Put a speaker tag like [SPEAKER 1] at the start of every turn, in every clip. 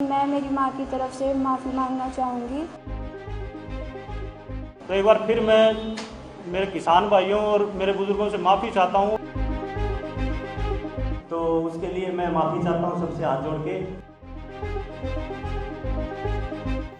[SPEAKER 1] मैं मेरी माँ की तरफ से माफ़ी मांगना चाहूँगी।
[SPEAKER 2] तो एक बार फिर मैं मेरे किसान भाइयों और मेरे बुजुर्गों से माफ़ी चाहता हूँ। तो उसके लिए मैं माफ़ी चाहता हूँ सबसे हाथ जोड़ के।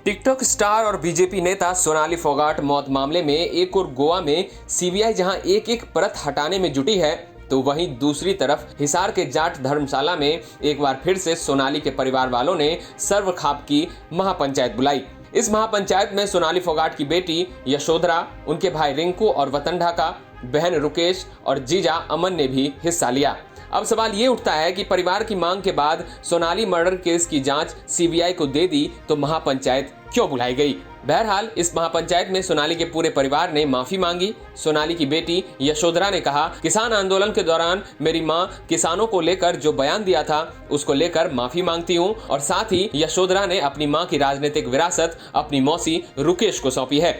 [SPEAKER 3] टिकटॉक स्टार और बीजेपी नेता सोनाली फोगाट मौत मामले में एक और गोवा में सीबीआई जहां एक एक परत हटाने में जुटी है, तो वहीं दूसरी तरफ हिसार के जाट धर्मशाला में एक बार फिर से सोनाली के परिवार वालों ने सर्वखाप की महापंचायत बुलाई। इस महापंचायत में सोनाली फोगाट की बेटी यशोधरा, उनके भाई रिंकू और वतन ढाका, बहन रुकेश और जीजा अमन ने भी हिस्सा लिया। अब सवाल ये उठता है कि परिवार की मांग के बाद सोनाली मर्डर केस की जांच सीबीआई को दे दी तो महापंचायत क्यों बुलाई गई। बहरहाल इस महापंचायत में सोनाली के पूरे परिवार ने माफी मांगी। सोनाली की बेटी यशोधरा ने कहा, किसान आंदोलन के दौरान मेरी मां किसानों को लेकर जो बयान दिया था उसको लेकर माफी मांगती हूं। और साथ ही यशोधरा ने अपनी मां की राजनीतिक विरासत अपनी मौसी रुकेश को सौंपी है।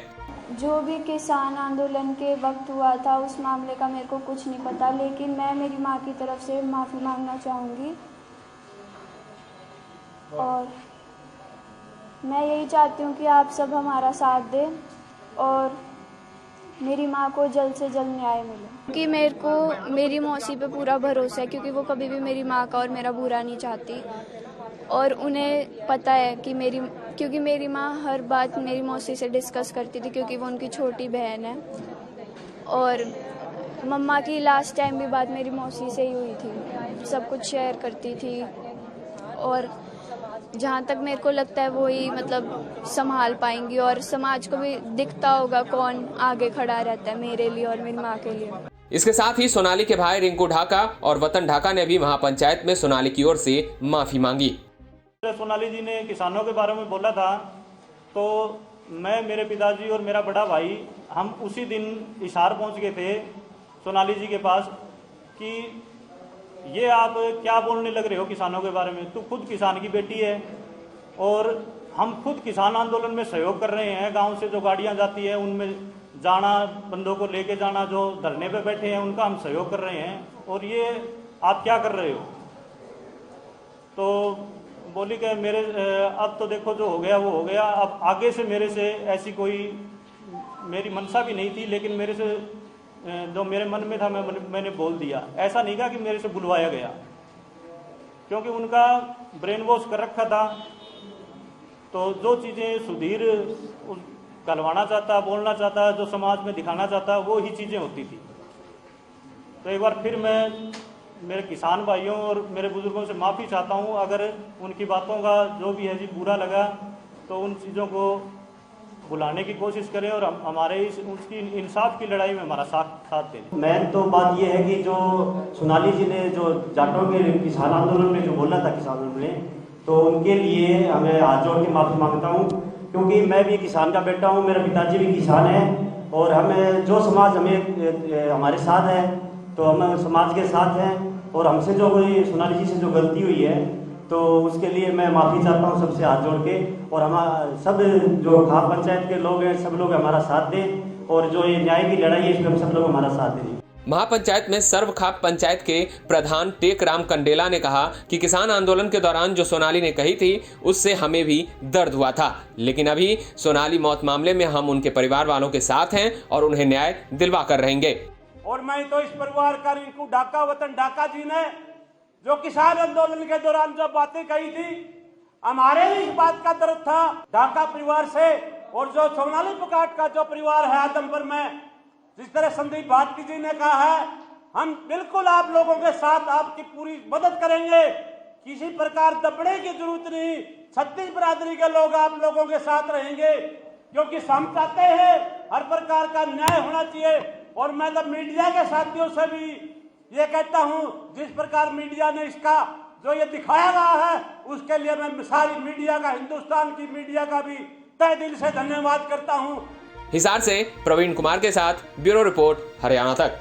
[SPEAKER 1] जो भी किसान आंदोलन के वक्त हुआ था उस मामले का मेरे को कुछ नहीं पता, लेकिन मैं मेरी माँ की तरफ से माफ़ी मांगना चाहूँगी। और मैं यही चाहती हूँ कि आप सब हमारा साथ दें और मेरी माँ को जल्द से जल्द न्याय मिले, क्योंकि मेरे को मेरी मौसी पे पूरा भरोसा है, क्योंकि वो कभी भी मेरी माँ का और मेरा बुरा नहीं चाहती। और उन्हें पता है कि क्योंकि मेरी माँ हर बात मेरी मौसी से डिस्कस करती थी, क्योंकि वो उनकी छोटी बहन है। और मम्मा की लास्ट टाइम भी बात मेरी मौसी से ही हुई थी, सब कुछ शेयर करती थी। और जहाँ तक मेरे को लगता है वही मतलब संभाल पाएंगी, और समाज को भी दिखता होगा कौन आगे खड़ा रहता है मेरे लिए और मेरी माँ के लिए।
[SPEAKER 3] इसके साथ ही सोनाली के भाई रिंकू ढाका और वतन ढाका ने भी महापंचायत में सोनाली की ओर से माफी मांगी।
[SPEAKER 2] सोनाली जी ने किसानों के बारे में बोला था, तो मैं, मेरे पिताजी और मेरा बड़ा भाई हम उसी दिन हिसार पहुंच गए थे सोनाली जी के पास कि ये आप क्या बोलने लग रहे हो किसानों के बारे में, तू खुद किसान की बेटी है और हम खुद किसान आंदोलन में सहयोग कर रहे हैं। गांव से जो गाड़ियां जाती है उनमें जाना, बंदों को लेके जाना, जो धरने पे बैठे हैं उनका हम सहयोग कर रहे हैं, और ये आप क्या कर रहे हो। तो बोली कि मेरे अब तो देखो जो हो गया वो हो गया, अब आगे से मेरे से ऐसी कोई मेरी मनसा भी नहीं थी, लेकिन मेरे से जो मेरे मन में था मैंने बोल दिया। ऐसा नहीं कहा कि मेरे से बुलवाया गया, क्योंकि उनका ब्रेन वॉश कर रखा था। तो जो चीज़ें सुधीर कहलवाना चाहता, बोलना चाहता, जो समाज में दिखाना चाहता, वो ही चीज़ें होती थी। तो एक बार फिर मैं मेरे किसान भाइयों और मेरे बुजुर्गों से माफ़ी चाहता हूँ। अगर उनकी बातों का जो भी है जी बुरा लगा तो उन चीज़ों को बुलाने की कोशिश करें और हमारे उसकी इंसाफ की लड़ाई में हमारा साथ दें। मेन तो बात यह है कि जो सोनाली जी ने जो जाटों के किसान आंदोलन में जो बोला था किसानों ने, तो उनके लिए हमें हाथ जोड़ के माफ़ी मांगता हूँ, क्योंकि मैं भी किसान का बेटा हूँ, मेरा पिताजी भी किसान है। और हमें जो समाज हमारे साथ है तो हम समाज के साथ हैं, और हमसे जो कोई सोनाली जी से जो गलती हुई है तो उसके लिए मैं माफ़ी चाहता हूँ सबसे हाथ जोड़ के। और हम सब जो खाप पंचायत के लोग हैं सब लोग हमारा साथ दें, और जो ये न्याय की लड़ाई है इसमें हम सब लोग हमारा साथ दें।
[SPEAKER 3] महापंचायत में सर्वखाप पंचायत के प्रधान टेकराम कंडेला ने कहा कि किसान आंदोलन के दौरान जो सोनाली ने कही थी उससे हमें भी दर्द हुआ था, लेकिन अभी सोनाली मौत मामले में हम उनके परिवार वालों के साथ हैं और उन्हें न्याय दिलवा कर रहेंगे।
[SPEAKER 4] और मैं तो इस परिवार का रिंकू ढाका, वतन ढाका जी ने जो किसान आंदोलन के दौरान जो बातें कही थी, हमारे भी इस बात का दर्द था ढाका परिवार से। और जो सोनाली फोगाट का जो परिवार है आदमपुर में, जिस तरह संदीप भारती जी ने कहा है, हम बिल्कुल आप लोगों के साथ आपकी पूरी मदद करेंगे। किसी प्रकार दबने की जरूरत नहीं, छत्तीस बिरादरी के लोग आप लोगों के साथ रहेंगे, क्योंकि हम चाहते हैं हर प्रकार का न्याय होना चाहिए। और मैं तो मीडिया के साथियों से भी ये कहता हूं, जिस प्रकार मीडिया ने इसका जो ये दिखाया गया है उसके लिए मैं सारी मीडिया का, हिंदुस्तान की मीडिया का भी तहे दिल से धन्यवाद करता हूं।
[SPEAKER 3] हिसार से प्रवीण कुमार के साथ ब्यूरो रिपोर्ट, हरियाणा तक।